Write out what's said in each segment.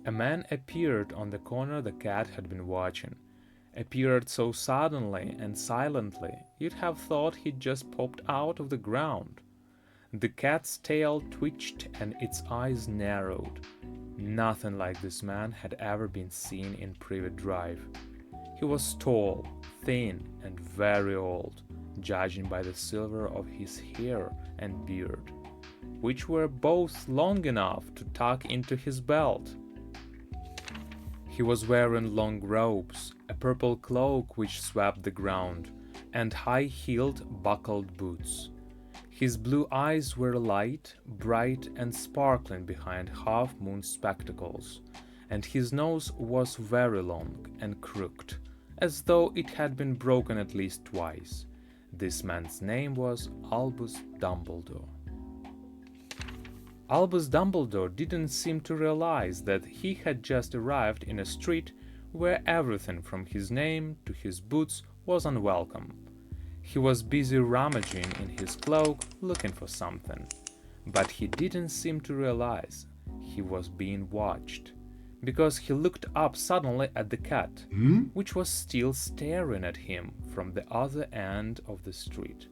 A man appeared on the corner the cat had been watching. Appeared so suddenly and silently, you'd have thought he'd just popped out of the ground. The cat's tail twitched and its eyes narrowed. Nothing like this man had ever been seen in Private Drive. He was tall, thin, and very old, judging by the silver of his hair and beard, which were both long enough to tuck into his belt. He was wearing long robes, a purple cloak which swept the ground, and high-heeled buckled boots. His blue eyes were light, bright, and sparkling behind half-moon spectacles, and his nose was very long and crooked, as though it had been broken at least twice. This man's name was Albus Dumbledore. Albus Dumbledore didn't seem to realize that he had just arrived in a street where everything from his name to his boots was unwelcome. He was busy rummaging in his cloak looking for something, but he didn't seem to realize he was being watched, because he looked up suddenly at the cat, which was still staring at him from the other end of the street.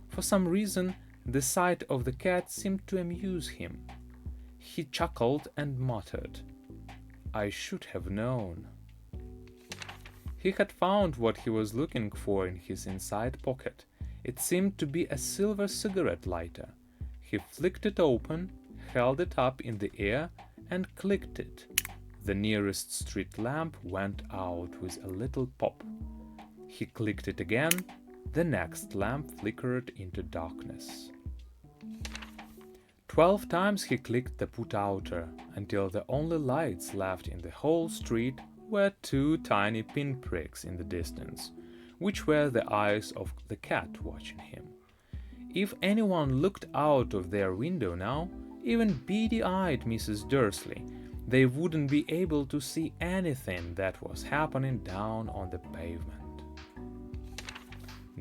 For some reason, the sight of the cat seemed to amuse him. He chuckled and muttered, "I should have known." He had found what he was looking for in his inside pocket. It seemed to be a silver cigarette lighter. He flicked it open, held it up in the air, and clicked it. The nearest street lamp went out with a little pop. He clicked it again. The next lamp flickered into darkness. 12 times he clicked the put-outer, until the only lights left in the whole street were 2 tiny pinpricks in the distance, which were the eyes of the cat watching him. If anyone looked out of their window now, even beady-eyed Mrs. Dursley, they wouldn't be able to see anything that was happening down on the pavement.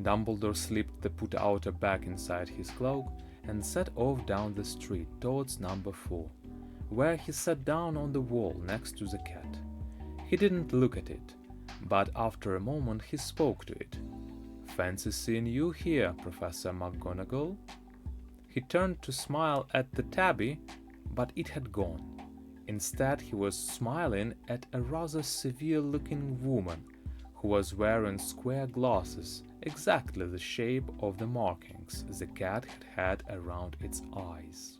Dumbledore slipped the put-outer back inside his cloak and set off down the street towards number 4, where he sat down on the wall next to the cat. He didn't look at it, but after a moment he spoke to it. "Fancy seeing you here, Professor McGonagall." He turned to smile at the tabby, but it had gone. Instead, he was smiling at a rather severe-looking woman who was wearing square glasses, exactly the shape of the markings the cat had had around its eyes.